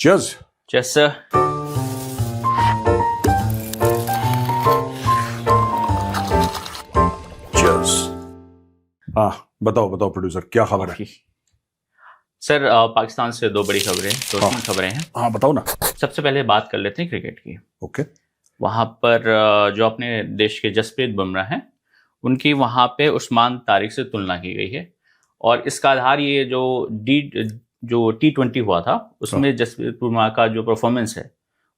Cheers. Yes, sir. Cheers. हाँ, बताओ producer, क्या खबर है? सर, पाकिस्तान से दो बड़ी खबरें, दो तीन खबरें हैं। हाँ, बताओ ना। सबसे पहले बात कर लेते हैं क्रिकेट की। ओके। वहाँ पर जो अपने देश के जसप्रीत बुमराह हैं, उनकी वहाँ पे उस्मान तारिक से तुलना की गई है, और इसका आधार ये जो T20 हुआ था उसमें जसप्रीत बुमराह का जो परफॉर्मेंस है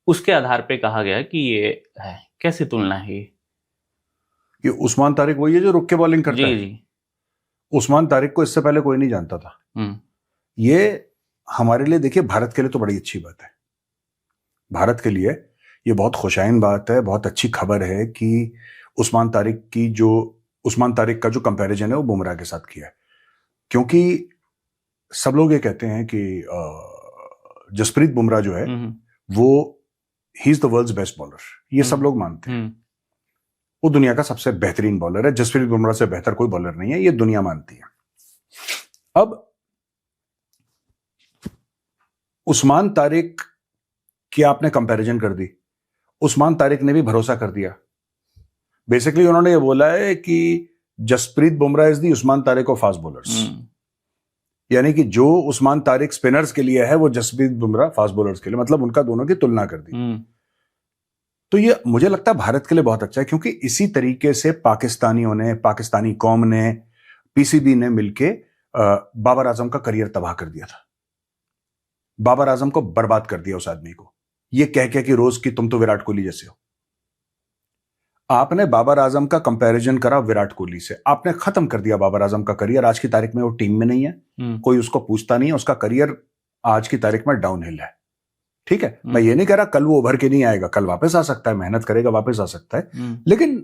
उसके आधार पे कहा गया कि ये है। कैसी तुलना है ये उस्मान तारिक वही है जो रुक के बॉलिंग करता है? जी। उस्मान तारिक को इससे पहले कोई नहीं जानता था। ये हमारे लिए, देखिए, भारत के लिए तो बड़ी अच्छी बात है। भारत के लिए ये बहुत खुशाइन बात है, बहुत अच्छी खबर है कि उस्मान तारिक का जो कंपैरिजन है वो बुमराह के साथ किया है। क्योंकि सब लोग ये कहते हैं कि जसप्रीत बुमराह जो है वो ही is the world's best bowler, ये सब लोग मानते हैं। वो दुनिया का सबसे बेहतरीन बॉलर है, जसप्रीत बुमराह से बेहतर कोई बॉलर नहीं है, ये दुनिया मानती है। अब उस्मान तारिक की आपने कंपैरिजन कर दी, उस्मान तारिक ने भी भरोसा कर दिया। बेसिकली उन्होंने ये बोला है कि Jasprit Bumrah is the Usman Tariq of fast bowlers, यानी कि जो उस्मान तारिक स्पिनर्स के लिए है वो जसप्रीत बुमराह फास्ट बॉलर्स के लिए, मतलब उनका दोनों की तुलना कर दी। तो ये मुझे लगता है भारत के लिए बहुत अच्छा है, क्योंकि इसी तरीके से पाकिस्तानी कौम ने, पीसीबी ने मिलके बाबर आजम का करियर तबाह कर दिया था। बाबर आजम को बर्बाद कर दिया उस आदमी को, ये कह के कि रोज की तुम तो विराट कोहली जैसे हो। आपने बाबर आजम का कंपैरिजन करा विराट कोहली से, आपने खत्म कर दिया बाबर आजम का करियर। आज की तारीख में वो टीम में नहीं है, कोई उसको पूछता नहीं है, उसका करियर आज की तारीख में डाउनहिल है। ठीक है, मैं ये नहीं कह रहा कल वो उभर के नहीं आएगा, कल वापस आ सकता है, मेहनत करेगा वापस आ सकता है। लेकिन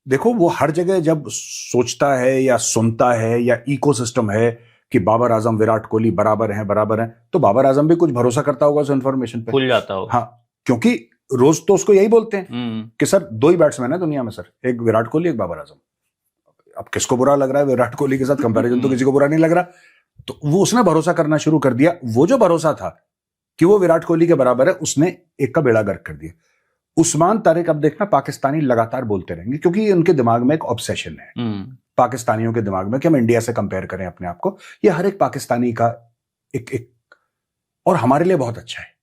देखो, वो हर जगह जब सोचता है या सुनता है या इकोसिस्टम है कि बाबर आजम विराट कोहली बराबर हैं, तो बाबर आजम भी कुछ भरोसा करता होगा उस इंफॉर्मेशन पे, भूल जाता होगा। हाँ, क्योंकि रोज तो उसको यही बोलते हैं कि सर दो ही बैट्समैन है दुनिया में सर, एक विराट कोहली, एक बाबर आजम। अब किसको बुरा लग रहा है विराट कोहली के साथ कंपैरिजन? तो किसी को बुरा नहीं लग रहा। तो वो उसने भरोसा करना शुरू कर दिया। वो जो भरोसा था कि वो विराट कोहली के बराबर है, उसने एक का बेड़ा गर्क कर दिया। उस्मान तारिक, अब देखना, पाकिस्तानी लगातार बोलते रहेंगे, क्योंकि उनके दिमाग में एक ऑब्सेशन है, पाकिस्तानियों के दिमाग में, कि हम इंडिया से कंपेयर करें अपने आप को। ये हर एक पाकिस्तानी का एक और हमारे लिए बहुत अच्छा है,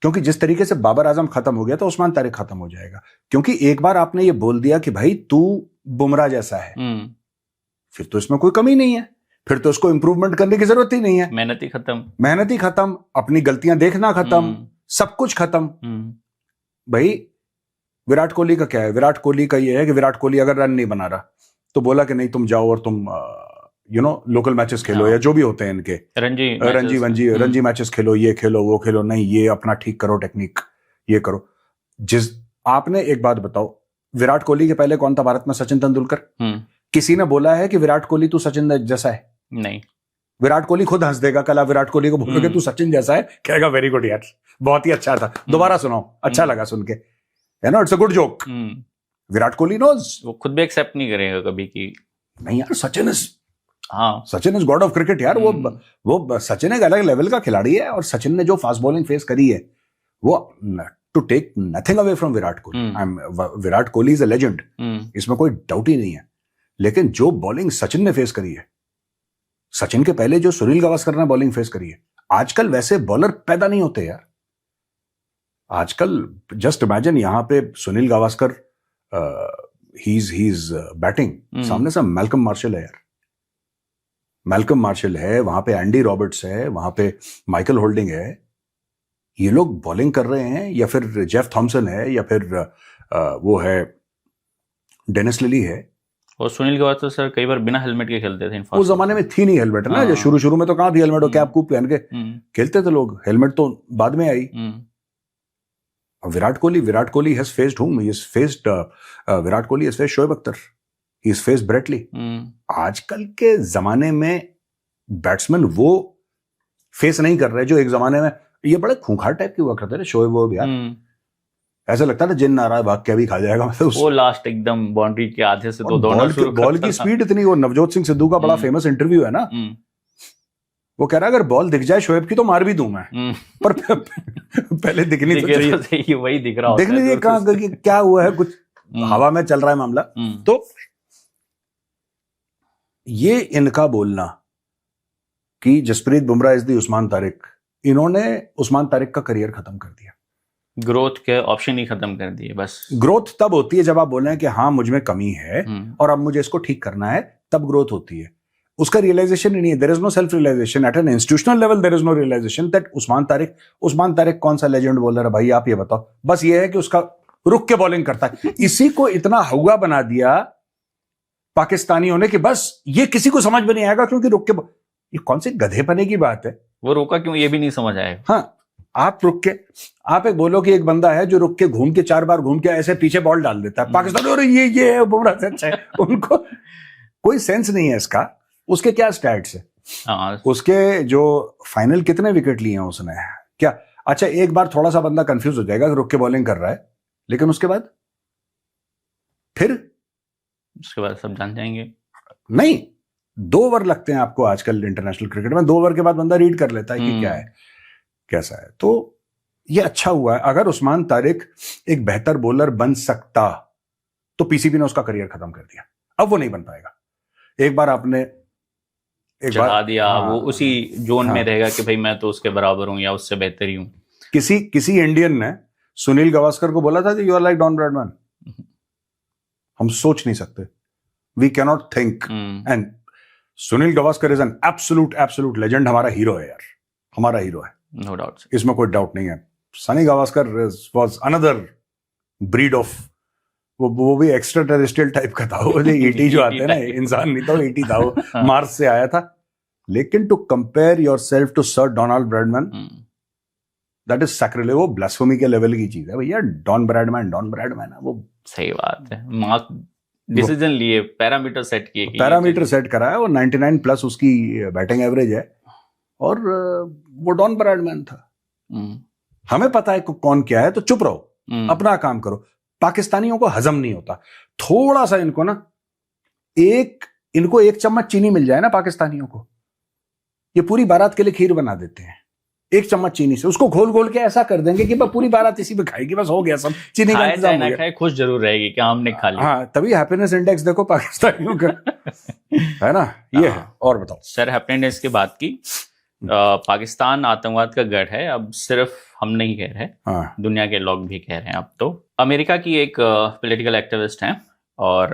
क्योंकि जिस तरीके से बाबर आजम खत्म हो गया तो उस्मान तारिक खत्म हो जाएगा। क्योंकि एक बार आपने ये बोल दिया कि भाई तू बुमराह जैसा है, फिर तो इसमें कोई कमी नहीं है, फिर तो उसको इंप्रूवमेंट करने की जरूरत ही नहीं है। मेहनत ही खत्म, अपनी गलतियां देखना खत्म, सब कुछ खत्म। भाई विराट कोहली का क्या है? विराट कोहली का ये है कि विराट कोहली अगर रन नहीं बना रहा तो बोला कि नहीं, तुम जाओ और तुम लोकल मैचेस खेलो, या जो भी होते हैं इनके रणजी मैचेस खेलो, ये खेलो वो खेलो, नहीं ये अपना ठीक करो, टेक्निक ये करो। आपने एक बात बताओ, विराट कोहली के पहले कौन था भारत में? सचिन तेंदुलकर। किसी ने बोला है कि विराट कोहली तू सचिन जैसा है? नहीं। विराट कोहली खुद हंस देगा, कल आप विराट कोहली को बोलोगे तू सचिन जैसा है, कहेगा वेरी गुड यार, बहुत ही अच्छा था, दोबारा सुनाओ, अच्छा लगा सुन के, है ना, it's a good joke. Virat Kohli knows, वो खुद भी एक्सेप्ट नहीं करेगा कभी कि नहीं यार, Sachin is God of cricket यार। वो सचिन एक अलग लेवल का खिलाड़ी है, और सचिन ने जो फास्ट बॉलिंग फेस करी है, वो to take nothing away from Virat Kohli. Virat Kohli is a legend, इसमें कोई डाउट ही नहीं है। लेकिन जो बॉलिंग सचिन ने फेस करी है, सचिन के पहले जो सुनील गावस्कर ने बॉलिंग फेस करी है, आजकल वैसे बॉलर पैदा नहीं होते यार। आजकल जस्ट इमेजिन, यहां पे Sunil Gavaskar he is batting, सामने से मैल्कम मार्शल है यार, मैल्कम मार्शल है, वहां पे एंडी रॉबर्ट्स है, वहां पे माइकल होल्डिंग है। ये लोग बॉलिंग कर रहे हैं, या फिर जेफ थॉमसन है, या फिर वो है डेनिस लिली है। और सुनील गावस्कर सर कई बार बिना हेलमेट के खेलते थे। उस जमाने में थी नहीं हेलमेट ना, जो शुरू में तो कहां थी हेलमेट, और कैप कूप पहन के खेलते थे लोग, हेलमेट तो बाद में आई। Virat Kohli has faced whom? He has faced Virat Kohli has faced Shoaib Akhtar, he has faced Brett Lee. आजकल के जमाने में बैट्समैन वो फेस नहीं कर रहे जो एक जमाने में ये बड़े खूंखार टाइप के हुआ करते थे। शोएब वो यार, ऐसा लगता था जिन आ रहा है भाग के अभी खा जाएगा, मतलब वो लास्ट एकदम बाउंड्री के आधे से तो दौड़ना शुरू बॉल की स्पीड इतनी। वो नवजोत सिंह सिद्धू का बड़ा फेमस इंटरव्यू है ना, वो कह रहा है अगर बॉल दिख जाए शोएब की तो मार भी दूं मैं, पर पहले दिखनी तो चाहिए। वही दिख रहा दिख नहीं कहाँ कि क्या हुआ है, कुछ हवा में चल रहा है मामला। तो ये इनका बोलना कि जसप्रीत बुमराह इज दी उस्मान तारिक, इन्होंने उस्मान तारिक का करियर खत्म कर दिया, ग्रोथ के ऑप्शन ही खत्म कर दिए। बस ग्रोथ तब होती है जब आप बोल रहे हैं कि हाँ मुझ में कमी है और अब मुझे इसको ठीक करना है, तब ग्रोथ होती है। उसका रियलाइजेशन ही नहीं है, there is no self realization at an institutional level, there is no realization that Usman Tariq कौन सा लेजेंड बॉलर है भाई, आप ये बताओ। बस ये है कि उसका रुक के बॉलिंग करता है, इसी को इतना हवा बना दिया पाकिस्तानियों ने कि बस ये किसी को समझ में नहीं आएगा क्योंकि रुक के, ये कौन सी गधेपने की बात है। वो रोका क्यों ये भी नहीं समझ आएगा। हाँ, आप रुक के, आप एक बोलो कि एक बंदा है जो रुक के घूम के 4 बार घूम के ऐसे पीछे बॉल डाल देता है, पाकिस्तान और ये है बुमराह से अच्छा है, उनको कोई सेंस नहीं है इसका। उसके क्या स्टैट्स है, उसके जो फाइनल कितने विकेट लिए हैं उसने, क्या अच्छा एक बार थोड़ा सा बंदा कंफ्यूज हो जाएगा कि रुक के बॉलिंग कर रहा है, लेकिन उसके बाद फिर उसके बाद सब जान जाएंगे। नहीं, 2 ओवर लगते हैं आपको आजकल इंटरनेशनल क्रिकेट में, 2 ओवर के बाद बंदा रीड कर लेता है कि क्या है कैसा है। तो ये अच्छा हुआ है, अगर उस्मान तारिक एक बेहतर बॉलर बन सकता तो पीसीबी ने उसका करियर खत्म कर दिया, अब वो नहीं बन पाएगा। एक बार आपने चढ़ा दिया, वो उसी जोन में रहेगा कि भाई मैं तो उसके बराबर हूं या उससे बेहतर ही हूं। किसी इंडियन ने सुनील गावस्कर को बोला था कि you are like Don Bradman, हम सोच नहीं सकते, we can not think, and Sunil Gavaskar is an absolute legend, हमारा हीरो है यार, हमारा हीरो है, नो डाउट, इसमें कोई डाउट नहीं है। Sunny Gavaskar was another breed of, वो भी एक्स्ट्रा टेरेस्ट्रियल टाइप का था, वो जो ईटी जो आते हैं ना, इंसान नहीं था वो, ईटी था वो, मार्स से आया था। लेकिन to compare yourself to sir Donald Bradman, that is sacrilege, वो ब्लास्फेमी के लेवल की चीज है भैया। डॉन ब्रैडमैन है वो, सही बात है, मार्क डिसीजन लिए, पैरामीटर सेट किए, पैरामीटर सेट करा है, वो 99 प्लस उसकी बैटिंग एवरेज है, और वो डॉन ब्रैडमैन था। हमें पता है कौन क्या है, तो चुप रहो, अपना काम करो। पाकिस्तानियों को हजम नहीं होता, थोड़ा सा इनको ना, इनको 1 चम्मच चीनी मिल जाए ना पाकिस्तानियों को, ये पूरी बारात के लिए खीर बना देते हैं। 1 चम्मच चीनी से उसको घोल के ऐसा कर देंगे कि पूरी बारात इसी पे खाएगी, बस हो गया सब, चीनी का इंतजाम हो गया। खुश जरूर रहेगी कि हमने खा लिया। हाँ, तभी हैप्पीनेस इंडेक्स देखो पाकिस्तानियों का है ना, ये है। और बताओ सर, हैप्पीनेस की बात की, पाकिस्तान आतंकवाद का गढ़ है, अब सिर्फ हम नहीं कह रहे, दुनिया के लोग भी कह रहे हैं अब तो। अमेरिका की एक पॉलिटिकल एक्टिविस्ट हैं और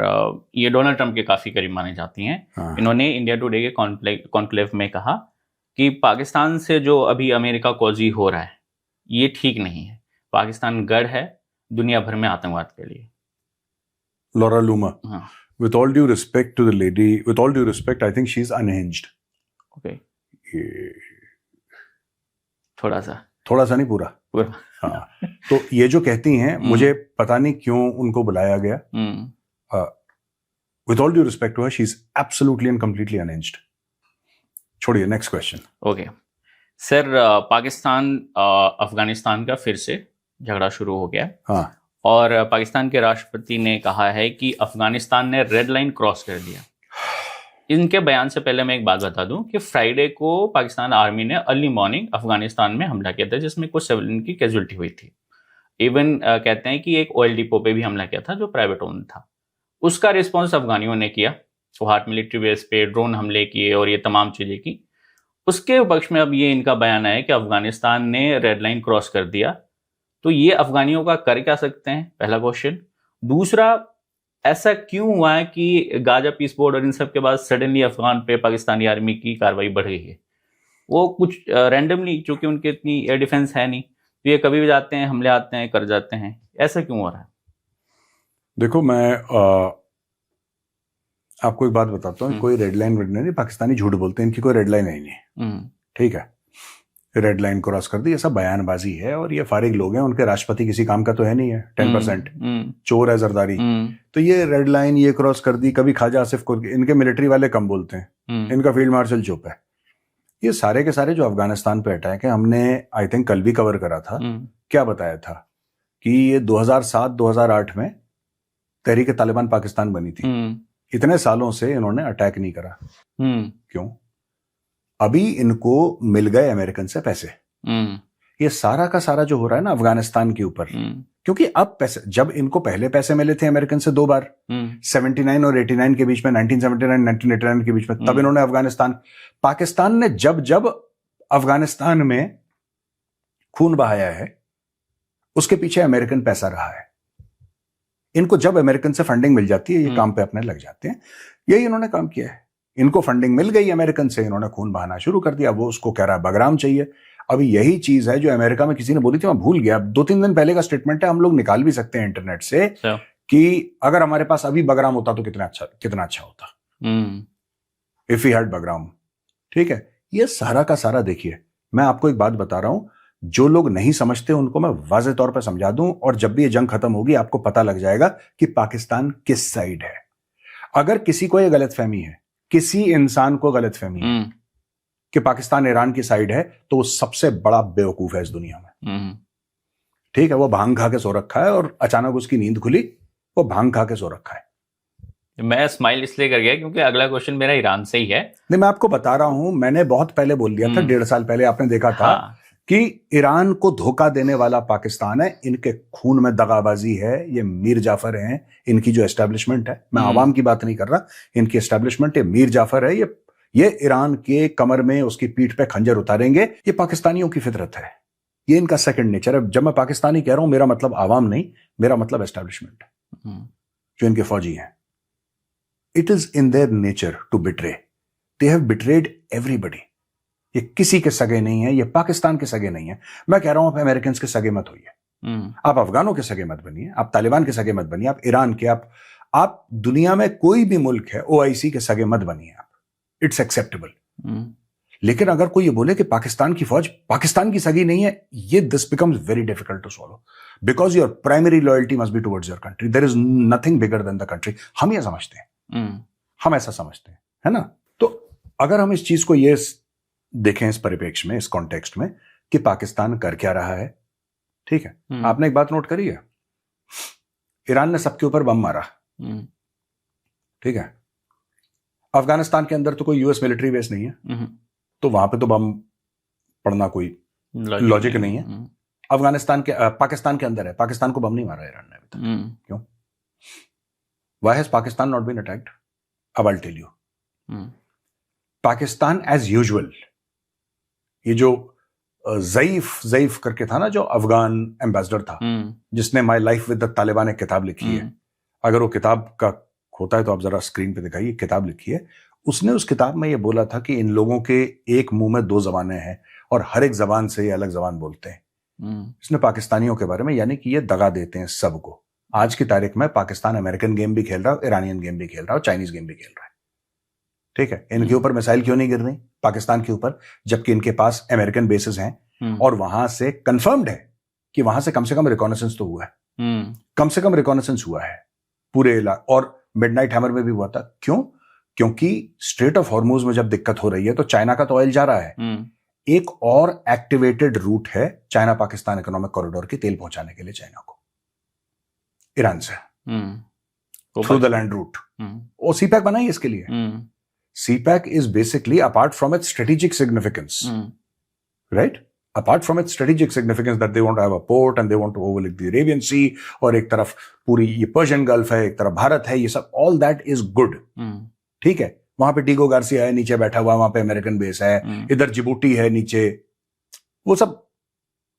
ये डोनाल्ड ट्रंप के काफ़ी करीब माने जाती हैं। इन्होंने इंडिया टुडे के कॉन्क्लेव में कहा कि पाकिस्तान से जो अभी अमेरिका कॉजी हो रहा है ये ठीक नहीं है, पाकिस्तान गढ़ है दुनिया भर में आतंकवाद के लिए। Laura luma, with all due respect to the lady, with all due respect, I think she's unhinged. Okay. थोड़ा सा नहीं, पूरा। हाँ, तो ये जो कहती हैं, मुझे पता नहीं क्यों उनको बुलाया गया। With all due respect to her, she's absolutely and completely unhinged. छोड़िए, next question. Okay sir, Pakistan Afghanistan का फिर से झगड़ा शुरू हो गया। हाँ, और पाकिस्तान के राष्ट्रपति ने कहा है कि अफगानिस्तान ने रेड लाइन क्रॉस कर दिया। इनके बयान से पहले मैं एक बात बता दूं कि फ्राइडे को पाकिस्तान आर्मी ने अर्ली मॉर्निंग अफगानिस्तान में हमला किया था, जिसमें कुछ सिविलियन की कैजुअलिटी हुई थी। इवन कहते हैं कि एक ऑयल डिपो पे भी हमला किया था जो प्राइवेट ओन था। उसका रिस्पॉन्स अफगानियों ने किया, सुहाट मिलिट्री बेस पे ड्रोन हमले किए और ये तमाम चीज़ें की। उसके पक्ष में अब ये इनका बयान है कि अफगानिस्तान ने रेड लाइन क्रॉस कर दिया। तो ये अफगानियों का कर क्या सकते हैं, पहला क्वेश्चन। दूसरा, ऐसा क्यों हुआ है कि गाजा पीस बोर्ड और इन सब के बाद सडनली अफगान पे पाकिस्तानी आर्मी की कार्रवाई बढ़ गई है? वो कुछ रैंडमली, चूंकि उनकी इतनी एयर डिफेंस है नहीं, तो ये कभी भी जाते हैं, हमले आते हैं, कर जाते हैं, ऐसा क्यों हो रहा है? देखो, मैं आपको एक बात बताता हूँ, कोई रेड लाइन नहीं, पाकिस्तानी झूठ बोलते हैं, इनकी कोई रेड लाइन है ही नहीं, ठीक है। रेड लाइन क्रॉस कर दी, ये सब बयानबाजी है, और ये फारिग लोग हैं, उनके राष्ट्रपति किसी काम का तो है नहीं है, 10% चोर है जरदारी। तो ये रेड लाइन ये क्रॉस कर दी, कभी ख्वाजा आसिफ को, इनके मिलिट्री वाले कम बोलते हैं, इनका फील्ड मार्शल चुप है। ये सारे के सारे जो अफगानिस्तान पे अटैक है, हमने आई थिंक कल भी कवर करा था, क्या बताया था कि ये 2007-2008 में तहरीक तालिबान पाकिस्तान बनी थी। इतने सालों से इन्होंने अटैक नहीं करा। क्यों? अभी इनको मिल गए अमेरिकन से पैसे। ये सारा का सारा जो हो रहा है ना अफगानिस्तान के ऊपर, क्योंकि अब पैसे, जब इनको पहले पैसे मिले थे अमेरिकन से 2 बार 79 और 89 के बीच में, 1979 1989 के बीच में, तब इन्होंने पाकिस्तान ने जब जब अफगानिस्तान में खून बहाया है उसके पीछे अमेरिकन पैसा रहा है। इनको जब अमेरिकन से फंडिंग मिल जाती है ये काम पे अपने लग जाते हैं। यही इन्होंने काम किया है। इनको फंडिंग मिल गई अमेरिकन से, इन्होंने खून बहाना शुरू कर दिया। वो उसको कह रहा है बगराम चाहिए। अभी यही चीज है जो अमेरिका में किसी ने बोली थी, मैं भूल गया, 2-3 दिन पहले का स्टेटमेंट है, हम लोग निकाल भी सकते हैं इंटरनेट से, कि अगर हमारे पास अभी बगराम होता तो कितना अच्छा होता, इफ वी हैड बगराम। ठीक है, ये सारा का सारा देखिए, मैं आपको एक बात बता रहा हूं, जो लोग नहीं समझते उनको मैं वाज़ेह तौर पर समझा दूं, और जब भी ये जंग खत्म होगी आपको पता लग जाएगा कि पाकिस्तान किस साइड है। अगर किसी को ये गलतफहमी है, किसी इंसान को गलतफहमी है कि पाकिस्तान ईरान की साइड है, तो वो सबसे बड़ा बेवकूफ है इस दुनिया में। ठीक है, वो भांग खा के सो रखा है और अचानक उसकी नींद खुली, वो भांग खा के सो रखा है। मैं स्माइल इसलिए कर गया क्योंकि अगला क्वेश्चन मेरा ईरान से ही है। नहीं, मैं आपको बता रहा हूं, मैंने बहुत पहले बोल दिया था, 1.5 साल पहले आपने देखा था कि ईरान को धोखा देने वाला पाकिस्तान है, इनके खून में दगाबाजी है, ये मीर जाफर हैं, इनकी जो एस्टेब्लिशमेंट है, मैं आवाम की बात नहीं कर रहा, इनकी एस्टेब्लिशमेंट, ये मीर जाफर है, ये ईरान के कमर में उसकी पीठ पे खंजर उतारेंगे। ये पाकिस्तानियों की फितरत है, ये इनका सेकंड नेचर है। जब मैं पाकिस्तानी कह रहा हूं, मेरा मतलब आवाम नहीं, मेरा मतलब एस्टेब्लिशमेंट, जो इनके फौजी हैं। It is in their nature to betray. They have betrayed everybody. ये किसी के सगे नहीं है, ये पाकिस्तान के सगे नहीं है। मैं कह रहा हूं आप अमेरिकन के सगे मत होइए, आप अफगानों के सगे मत बनिए, आप तालिबान के सगे मत बनिए, आप ईरान के, आप दुनिया में कोई भी मुल्क है OIC के सगे मत बनिए आप। It's acceptable. लेकिन अगर कोई ये बोले कि पाकिस्तान की फौज पाकिस्तान की सगी नहीं है, ये this becomes very difficult to solve, because your primary loyalty must be towards your country. There is nothing bigger than the country. हम ये समझते हैं, हम ऐसा समझते हैं, है ना। तो अगर हम इस चीज को ये देखें, इस परिप्रेक्ष्य में, इस कॉन्टेक्स्ट में, कि पाकिस्तान कर क्या रहा है, ठीक है। आपने एक बात नोट करी है, ईरान ने सबके ऊपर बम मारा, ठीक है। अफगानिस्तान के अंदर तो कोई US मिलिट्री बेस नहीं है, तो वहां पे तो बम पड़ना कोई लॉजिक नहीं है। पाकिस्तान के अंदर है, पाकिस्तान को बम नहीं मारा ईरान ने अभी तक। क्यों? Why has Pakistan not been attacked? अब I will tell you. Pakistan as usual, ये जो ज़ईफ करके था ना, जो अफगान एम्बेसडर था, जिसने my life with the Taliban एक किताब लिखी है, अगर वो किताब का होता है तो आप जरा स्क्रीन पे दिखाइए, किताब लिखी है उसने। उस किताब में ये बोला था कि इन लोगों के एक मुंह में 2 जबानें हैं और हर एक जबान से ये अलग जबान बोलते हैं। इसने पाकिस्तानियों के बारे में, यानी कि ये दगा देते हैं सबको। आज की तारीख में पाकिस्तान अमेरिकन गेम भी खेल रहा है, ईरानियन गेम भी खेल रहा है, चाइनीज गेम भी खेल रहा है, ठीक है। इनके ऊपर मिसाइल क्यों नहीं गिर रही पाकिस्तान के ऊपर, जबकि इनके पास अमेरिकन बेसेस हैं और वहां से कंफर्म्ड है कि वहां से कम रिकॉनेसेंस तो हुआ है, कम से कम रिकॉनेसेंस हुआ है पूरे इलाके, और मिडनाइट हैमर में भी हुआ था। क्यों? क्योंकि स्ट्रेट ऑफ हॉर्मुज में जब दिक्कत हो रही है तो चाइना का तो ऑयल जा रहा है, एक और एक्टिवेटेड रूट है चाइना पाकिस्तान इकोनॉमिक कॉरिडोर की, तेल पहुंचाने के लिए चाइना को ईरान से थ्रू द लैंड रूट। और सीपैक बनाई इसके लिए। CPEC is basically, apart from its strategic significance, right? Apart from its strategic significance that they want to have a port and they want to overlook the Arabian Sea, और एक तरफ पूरी ये Persian gulf है, एक तरफ भारत है, ये सब all that is good, ठीक है। वहां पे टीगो गार्सिया है नीचे बैठा हुआ, वहां पे अमेरिकन बेस है, इधर जिबूटी है नीचे, वो सब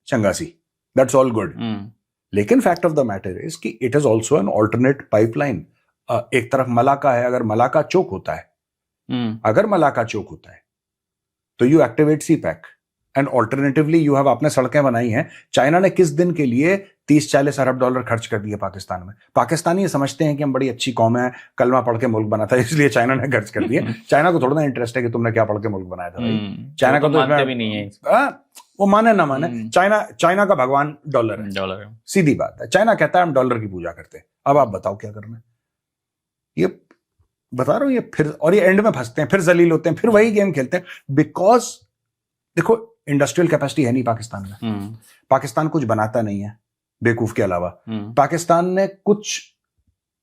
चंगासी, that's all good। लेकिन fact of the matter is कि it is also an alternate pipeline. एक तरफ मलाका है, अगर मलाका चोक होता है, अगर मलाका चोक होता है तो you activate CPEC and alternatively you have, आपने सड़कें बनाई हैं। चाइना ने किस दिन के लिए 30-40 अरब डॉलर खर्च कर दिए पाकिस्तान में। पाकिस्तानी ये समझते हैं कि हम बड़ी अच्छी कौम है, कलमा पढ़ के मुल्क बना था, इसलिए चाइना ने खर्च कर दिए। चाइना को थोड़ा ना इंटरेस्ट है कि तुमने क्या पढ़ के मुल्क बनाया था भाई। चाइना को तो मानते भी नहीं है, वो माने ना माने, चाइना का भगवान डॉलर है, सीधी बात है। चाइना कहता है हम डॉलर की पूजा करते हैं। अब आप बताओ क्या करना है, ये बता रहा हूं। ये फिर, और ये एंड में फंसते हैं, फिर जलील होते हैं, फिर वही गेम खेलते हैं। बिकॉज देखो, इंडस्ट्रियल कैपेसिटी है नहीं पाकिस्तान में। पाकिस्तान कुछ बनाता नहीं है बेवकूफ के अलावा। पाकिस्तान ने कुछ,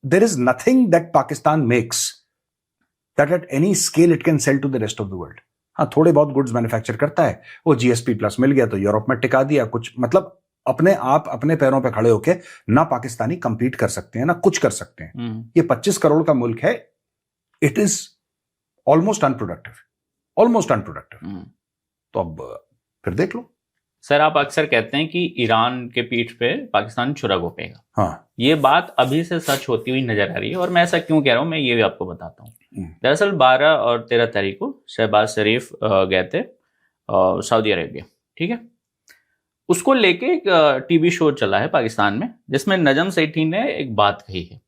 there is nothing that Pakistan makes that at any scale it can sell to the rest of the world. हाँ, थोड़े बहुत गुड्स मैन्युफैक्चर करता है, वो GSP प्लस मिल गया तो यूरोप में टिका दिया कुछ, मतलब अपने आप अपने पैरों पे खड़े होके ना पाकिस्तानी कंपीट कर सकते हैं ना कुछ कर सकते हैं। ये 25 करोड़ का मुल्क है, इट इज ऑलमोस्ट अनप्रोडक्टिव। तो अब फिर देख लो। सर, आप अक्सर कहते हैं कि ईरान के पीठ पे पाकिस्तान छुरा घोंपेगा। हाँ, ये बात अभी से सच होती हुई नजर आ रही है, और मैं ऐसा क्यों कह रहा हूं मैं ये भी आपको बताता हूँ। दरअसल 12 और 13 तारीख को शहबाज शरीफ गए थे सऊदी अरेबिया, ठीक है। उसको लेके एक टीवी शो चला है पाकिस्तान में, जिसमें नजम सेठी ने एक बात कही है,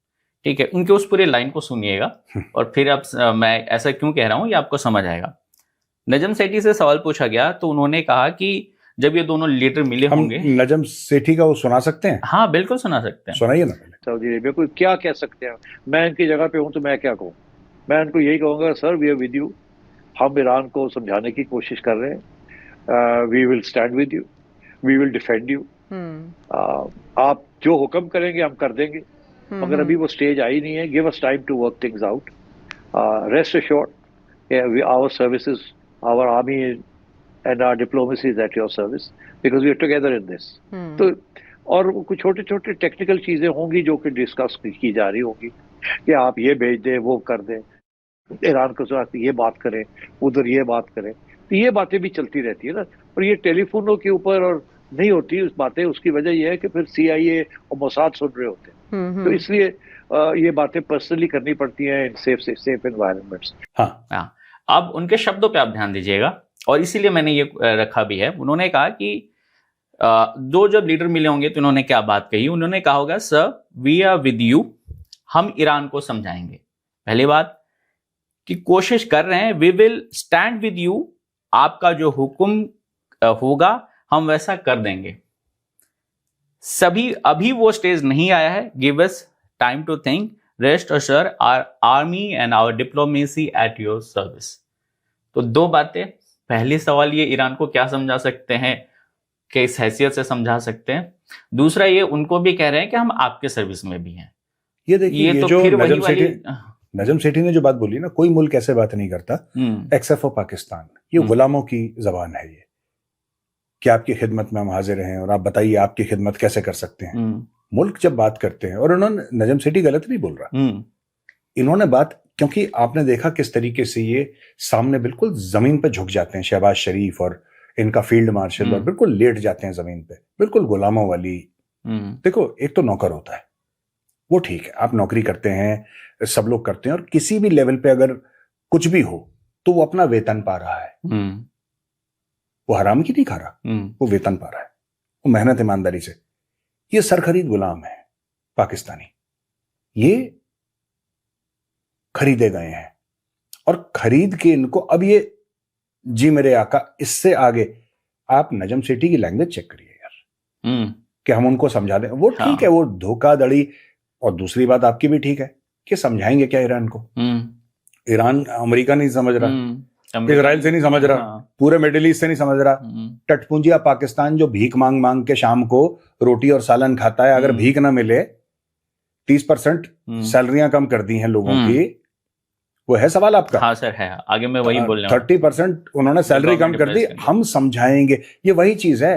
ठीक है। उनके उस पूरे लाइन को सुनिएगा और फिर अब मैं ऐसा क्यों कह रहा हूं ये आपको समझ आएगा। नजम सेठी से सवाल पूछा गया तो उन्होंने कहा कि जब ये दोनों लीडर मिले होंगे। नजम सेठी का वो सुना सकते हैं? हाँ, बिल्कुल सुना सकते हैं, सुनाइए ना। सऊदी अरेबिया को क्या कह सकते हैं? मैं इनकी जगह पे हूं तो मैं क्या कहूं? मैं उनको यही कहूंगा, sir we are with you. हम ईरान को समझाने की कोशिश कर रहे हैं। We will stand with you, we will defend you. आप जो हुक्म करेंगे हम कर देंगे, मगर अभी वो स्टेज आई नहीं है। Give us time to work things out. Rest assured, our services, our army and our diplomacy is at your service because we are together in this. तो और कुछ छोटे छोटे टेक्निकल चीजें होंगी जो कि डिस्कस की जा रही होंगी कि आप ये भेज दें, वो कर दें, ईरान को साथ ये बात करें, उधर ये बात करें। तो ये बातें भी चलती रहती है ना, और ये टेलीफोनों के ऊपर और नहीं होती उस बातें। उसकी वजह यह है कि फिर CIA और मोसाद सुन रहे होते हैं, तो इसलिए ये बातें पर्सनली करनी पड़ती हैं इन सेफ एनवायरनमेंट्स। हाँ, अब उनके शब्दों पे आप ध्यान दीजिएगा, और इसीलिए मैंने ये रखा भी है। उन्होंने कहा कि दो जब लीडर मिले होंगे तो उन्होंने क्या बात कही। उन्होंने कहा होगा, sir we are with you, हम ईरान को समझाएंगे। पहली बात कि कोशिश कर रहे हैं, we will stand with you, आपका जो हुक्म होगा हम वैसा कर देंगे। सभी अभी वो स्टेज नहीं आया है। Give us time to think, rest assured our army and our diplomacy at your service. तो दो बातें। पहली सवाल ये, ईरान को क्या समझा सकते हैं, किस हैसियत से समझा सकते हैं। दूसरा ये, उनको भी कह रहे हैं कि हम आपके सर्विस में भी हैं। ये देखिए, ये तो जो फिर नजम सेठी ने जो बात बोली ना, कोई मुल्क ऐसे बात नहीं करता एक्सेप्ट फॉर पाकिस्तान। ये गुलामों की जबान है ये, कि आपकी खिदमत में हम हाजिर हैं और आप बताइए आपकी खिदमत कैसे कर सकते हैं। मुल्क जब बात करते हैं, और उन्होंने, नजम सेठी गलत नहीं बोल रहा, इन्होंने बात, क्योंकि आपने देखा किस तरीके से ये सामने बिल्कुल जमीन पे झुक जाते हैं, शहबाज शरीफ और इनका फील्ड मार्शल, और बिल्कुल लेट जाते हैं जमीन पे, बिल्कुल गुलामों वाली। देखो, एक तो नौकर होता है, वो ठीक है, आप नौकरी करते हैं, सब लोग करते हैं, और किसी भी लेवल पे अगर कुछ भी हो तो वो अपना वेतन पा रहा है। वो हराम की नहीं खा रहा, वो वेतन पा रहा है, वो मेहनत ईमानदारी से। ये सरखरीद गुलाम है पाकिस्तानी, ये खरीदे गए हैं, और खरीद के इनको अब ये, जी मेरे आका, इससे आगे आप नजम सेठी की लैंग्वेज चेक करिए यार, कि हम उनको समझा दें। वो ठीक है, वो धोखाधड़ी, और दूसरी बात आपकी भी ठीक है कि समझाएंगे क्या ईरान को। ईरान अमेरिका नहीं समझ रहा, इजराइल से नहीं समझ रहा, पूरे मिडिल ईस्ट से नहीं समझ रहा। टटपुंजिया पाकिस्तान जो भीख मांग मांग के शाम को रोटी और सालन खाता है, अगर भीख ना मिले, 30% सैलरियां कम कर दी हैं लोगों की, वो है सवाल आपका? हाँ सर, है। आगे मैं वही बोल रहा हूं। 30% उन्होंने सैलरी कम कर दी, हम समझाएंगे। ये वही चीज है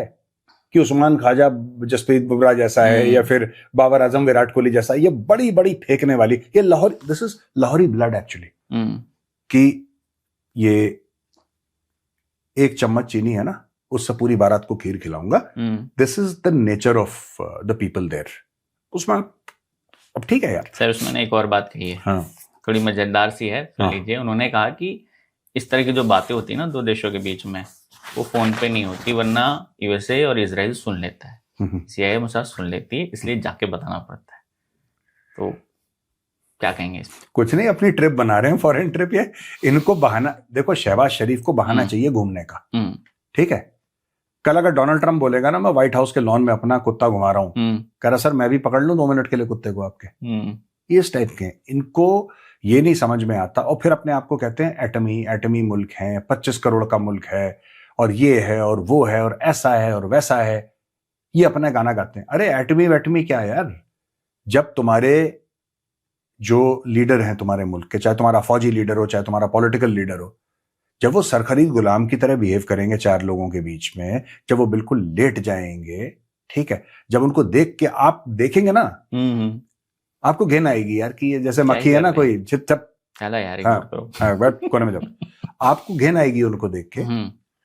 कि उस्मान ख्वाजा जसप्रीत बुमराह जैसा है, या फिर बाबर आजम विराट कोहली जैसा, ये बड़ी बड़ी फेंकने वाली, ये Lahore, this is Lahori blood actually, कि ये एक चम्मच चीनी है ना, उससे पूरी बारात को खीर खिलाऊंगा। This is the nature of the people there. Usman, अब ठीक है यार। सर, उसमें एक और बात कही है, हाँ, थोड़ी मजेदार सी है, सुन लीजिए। उन्होंने कहा कि इस तरह की जो बातें होती है ना दो देशों के बीच में, वो फोन पे नहीं होती, वरना USA और इजराइल सुन लेता है, CIA मोसाद सुन लेती है, इसलिए जाके बताना पड़ता है। तो क्या कहेंगे इसमें? कुछ नहीं, अपनी ट्रिप बना रहे हैं, फॉरेन ट्रिप। ये इनको बहाना, देखो शहबाज शरीफ को बहाना चाहिए घूमने का, ठीक है। कल अगर डोनाल्ड ट्रंप बोलेगा ना, मैं व्हाइट हाउस के लॉन में अपना कुत्ता घुमा रहा हूं, कह रहा सर मैं भी पकड़ लूं 2 मिनट के लिए कुत्ते को आपके, ये इस टाइप के। इनको ये नहीं समझ में आता, और फिर अपने आप को कहते हैं एटमी मुल्क हैं, 25 करोड़ का मुल्क है, और ये है और वो है और ऐसा है और वैसा है। ये अपना गाना गाते हैं। अरे एटमी क्या है यार, जब तुम्हारे जो लीडर हैं तुम्हारे मुल्क के, चाहे तुम्हारा फौजी लीडर हो, चाहे तुम्हारा पॉलिटिकल लीडर हो, जब वो सरखरीद गुलाम की तरह बिहेव करेंगे 4 लोगों के बीच में, जब वो बिल्कुल लेट जाएंगे, ठीक है, जब उनको देख के आप देखेंगे ना, आपको घिन आएगी यार कि ये जैसे मक्खी है ना कोई चिप चला यार बैठ कोने में, जब आपको घिन आएगी उनको देख के,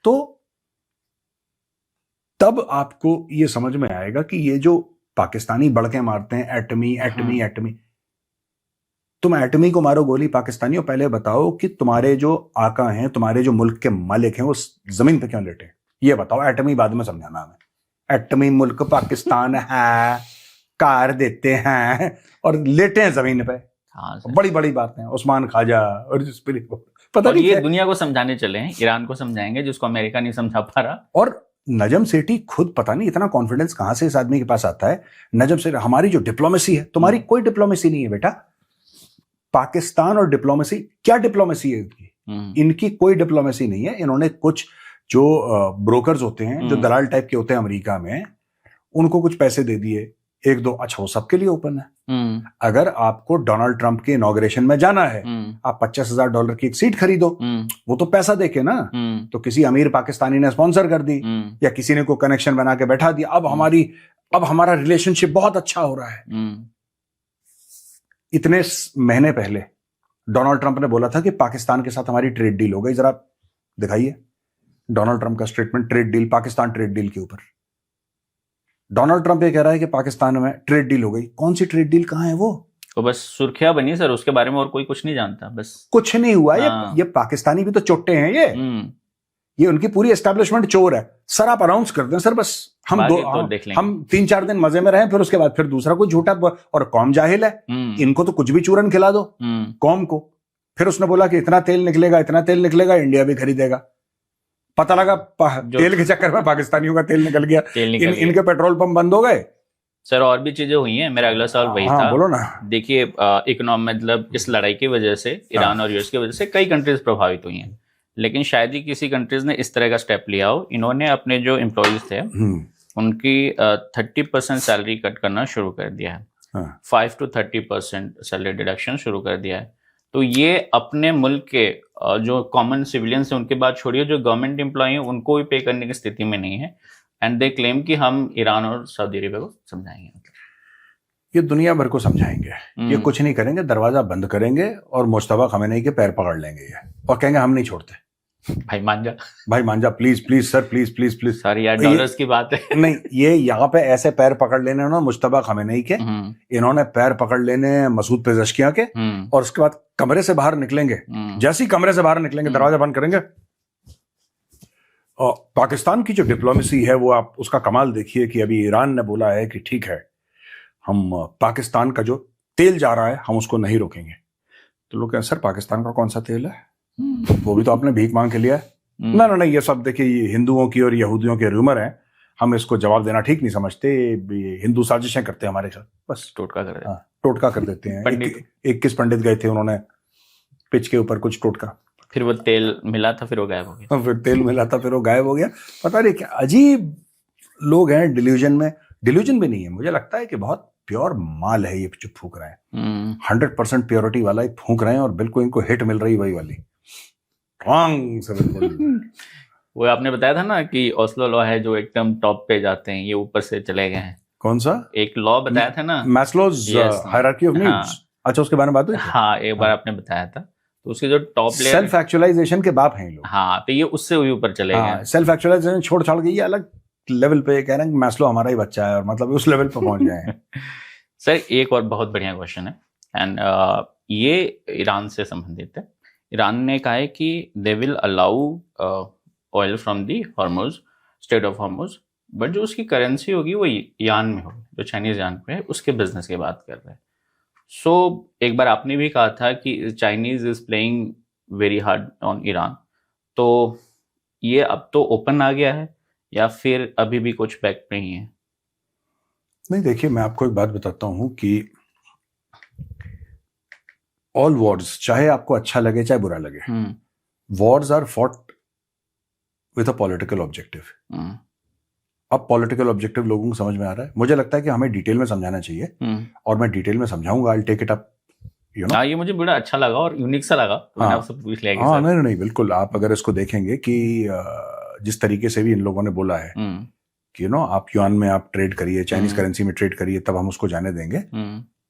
तो तब आपको ये समझ में आएगा कि ये जो पाकिस्तानी बड़के मारते हैं एटमी, तुम एटमी को मारो गोली पाकिस्तानियों, पहले बताओ कि तुम्हारे जो आका हैं, तुम्हारे जो मुल्क के मालिक हैं, वो जमीन पे क्यों लेटे? ये बताओ, एटमी बाद में समझाना हमें। एटमी मुल्क पाकिस्तान है, कार देते हैं और लेटे हैं जमीन पे। बड़ी बड़ी बातें, उस्मान ख्वाजा और पता नहीं ये दुनिया को समझाने चले हैं, ईरान को समझाएंगे जिसको अमेरिका नहीं समझा पा रहा। और नजम सेठी खुद पता नहीं इतना कॉन्फिडेंस कहां से इस आदमी के पास आता है। नजम सेठी, हमारी जो डिप्लोमेसी है, तुम्हारी कोई डिप्लोमेसी नहीं है बेटा। पाकिस्तान और डिप्लोमेसी, क्या डिप्लोमेसी है इनकी? इनकी कोई डिप्लोमेसी नहीं है। इन्होंने कुछ जो ब्रोकर्स होते हैं, जो दलाल टाइप के होते हैं अमेरिका में, उनको कुछ पैसे दे दिए, 1-2, अच्छा वो सबके लिए ओपन है। अगर आपको डोनाल्ड ट्रंप के इनॉग्रेशन में जाना है, आप $50,000 की एक सीट खरीदो, वो तो पैसा देके ना, तो किसी अमीर पाकिस्तानी ने स्पॉन्सर कर दी या किसी ने कोई कनेक्शन बना के बैठा दिया, अब हमारा रिलेशनशिप बहुत अच्छा हो रहा है। इतने महीने पहले डोनाल्ड ट्रंप ने बोला था कि पाकिस्तान के साथ हमारी ट्रेड डील हो गई। जरा दिखाइए डोनाल्ड ट्रंप का statement, trade deal, Pakistan trade deal के ऊपर। डोनाल्ड ट्रंप ये कह रहा है कि पाकिस्तान में ट्रेड डील हो गई। कौन सी ट्रेड डील, कहां है वो? तो बस सुर्खियां बनी सर, उसके बारे में और कोई कुछ नहीं जानता, बस कुछ नहीं हुआ। ये पाकिस्तानी भी तो चोटे हैं, ये उनकी पूरी एस्टैब्लिशमेंट चोर है। सर आप अनाउंस कर दें सर, बस हम 3-4 दिन मजे में रहें, फिर उसके बाद फिर दूसरा कोई झूठा, और कौम जाहिल है, इनको तो कुछ भी चूरन खिला दो कौम को। फिर उसने बोला कि इतना तेल निकलेगा, इंडिया भी खरीदेगा। पता लगा तेल के चक्कर में पाकिस्तानियों का तेल निकल गया, इनके पेट्रोल पंप बंद हो गए। सर और भी चीजें हुई हैं, मेरा अगला सवाल वही था। बोलो ना। देखिए इकोनॉमी, मतलब इस लड़ाई की वजह से, ईरान और यूएस की वजह से कई कंट्रीज प्रभावित हुई हैं, लेकिन शायद ही किसी कंट्रीज ने इस तरह का स्टेप लिया हो। इन्होंने अपने जो एम्प्लॉयज थे उनकी 30% सैलरी कट करना शुरू कर दिया है, 5 to 30% सैलरी डिडक्शन शुरू कर दिया है। तो ये अपने मुल्क के जो कॉमन सिविलियंस हैं उनके बाद छोड़िए, जो गवर्नमेंट एम्प्लॉय हैं उनको भी पे करने की स्थिति में नहीं है। एंड दे क्लेम कि हम ईरान और सऊदी अरेबिया को समझाएंगे। ये दुनिया भर को समझाएंगे, ये कुछ नहीं करेंगे, दरवाजा बंद करेंगे और मुश्तबा खमेनी के पैर पकड़ लेंगे ये, और कहेंगे हम नहीं छोड़ते। भाई मान जा प्लीज सर, प्लीज सर यार, डॉलर्स की बात है। नहीं, ये यहाँ पे ऐसे पैर पकड़ लेने ना मुश्तबा खमेनी के, इन्होंने पैर पकड़ लेने मसूद पेज़ेश्कियां के, और उसके बाद कमरे से बाहर निकलेंगे, जैसे ही कमरे से बाहर निकलेंगे दरवाजा बंद करेंगे। और पाकिस्तान की जो डिप्लोमेसी है वो आप उसका कमाल देखिए कि अभी ईरान ने बोला है कि ठीक है, हम पाकिस्तान का जो तेल जा रहा है हम उसको नहीं रोकेंगे। तो लोग कहें सर पाकिस्तान का कौन सा तेल है, वो भी तो आपने भीख मांग के लिया है। ना, ये सब देखिए, ये हिंदुओं की और यहूदियों के रूमर हैं, हम इसको जवाब देना ठीक नहीं समझते। हिंदू साजिशें करते हैं हमारे साथ, बस टोटका कर देते हैं। 21 पंडित गए थे, उन्होंने पिच के ऊपर कुछ टोटका, फिर वो तेल मिला था, फिर वो गायब हो गया। फिर तेल मिला था, फिर वो गायब हो गया। पता नहीं क्या अजीब लोग हैं, डिल्यूजन भी नहीं है, मुझे लगता है कि बहुत प्योर माल है ये जो फूक रहे हैं, 100% प्योरिटी वाला ही फूक रहे हैं, और बिल्कुल इनको हिट मिल रही वही वाली से बिल्कुल। वो आपने बताया था ना कि ओस्लो लॉ है जो एकदम टॉप पे जाते हैं, ये ऊपर से चले गए हैं। कौन सा? एक लॉ बताया था ना, मैस्लोज हायरार्की ऑफ नीड्स। अच्छा, उसके बारे में बात हुई? हाँ, एक बार आपने बताया था। तो उसके जो टॉप लेयर, सेल्फ एक्चुअलाइजेशन के बाप हैं ये लोग। हाँ, तो ये उससे भी ऊपर चले गए। सेल्फ एक्चुअलाइजेशन छोड़ छाड़ के ये अलग लेवल पे कह रहे हैं कि मैस्लो हमारा ही बच्चा है, और मतलब उस लेवल पे पहुंच गए हैं। सर एक और बहुत बढ़िया क्वेश्चन है, एंड ये ईरान से संबंधित है। ईरान ने कहा है कि they will allow oil from the Hormuz, state of Hormuz, but जो उसकी करेंसी होगी वो यान में होगी, जो चाइनीज यान पे है, उसके बिजनेस की बात कर रहे हैं। सो एक बार आपने भी कहा था कि Chinese is playing very hard on Iran, तो ये अब तो ओपन आ गया है या फिर अभी भी कुछ बैक पे ही है? नहीं, देखिए मैं आपको एक बात बताता हूं कि ऑल वॉर्स, चाहे आपको अच्छा लगे चाहे बुरा लगे, wars are fought with a political objective. अब पॉलिटिकल ऑब्जेक्टिव लोगों को समझ में आ रहा है। मुझे लगता है कि हमें डिटेल में समझाना चाहिए, और मैं डिटेल में समझाऊंगा। आई टेक इट अप हाँ, ये मुझे बड़ा अच्छा लगा और यूनिक सा लगा, तो मैंने हाँ। आपसे पूछ लिया कि हाँ, सर। नहीं नहीं बिल्कुल, आप अगर इसको देखेंगे कि जिस तरीके से भी इन लोगों ने बोला है कि आप युआन में आप ट्रेड करिए, चाइनीज करेंसी में ट्रेड करिए, तब हम उसको जाने देंगे,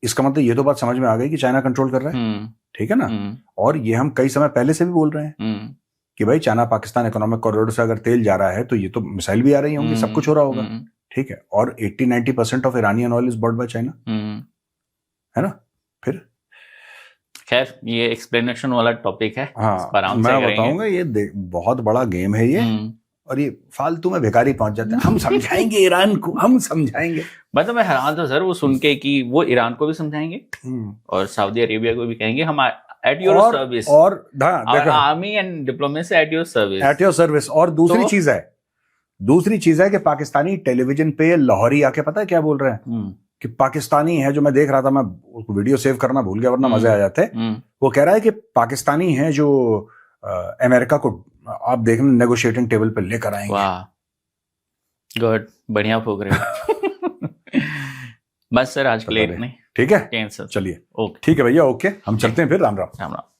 इसका मतलब ये तो बात समझ में आ गई कि चाइना कंट्रोल कर रहा है, ठीक है ना। और ये हम कई समय पहले से भी बोल रहे हैं कि भाई चाइना पाकिस्तान इकोनॉमिक कॉरिडोर से अगर तेल जा रहा है तो ये तो मिसाइल भी आ रही होंगी, सब कुछ हो रहा होगा, ठीक है। और 80-90% of Iranian oil is bought by China, है ना। फिर खैर ये एक्सप्लेनेशन वाला टॉपिक है, हाँ, इस पर आराम से मैं करेंगे। बताऊंगा, ये बहुत बड़ा गेम है ये, और ये फालतू में भिखारी पहुंच जाते हैं, हम समझाएंगे ईरान को, हम समझाएंगे। मतलब मैं हैरान था सर वो सुन के कि वो ईरान को भी समझाएंगे और सऊदी अरेबिया को भी कहेंगे हम एट योर सर्विस, और army and diplomacy at your service, eight your service. और दूसरी चीज है कि पाकिस्तानी टेलीविजन पे लाहौरी आके पता है क्या बोल रहे हैं कि पाकिस्तानी है, जो मैं देख रहा था, मैं वीडियो सेव करना भूल गया वरना मजे आ जाते। वो कह रहा है कि पाकिस्तानी है जो अमेरिका को आप देखना नेगोशिएटिंग टेबल पे लेकर आएंगे। वाह, गुड, बढ़िया फूक रहे हो। बस सर आज के लिए इतने, ठीक है, सर चलिए, ओके, ठीक है भैया, ओके, हम चलते हैं फिर, राम राम। राम राम।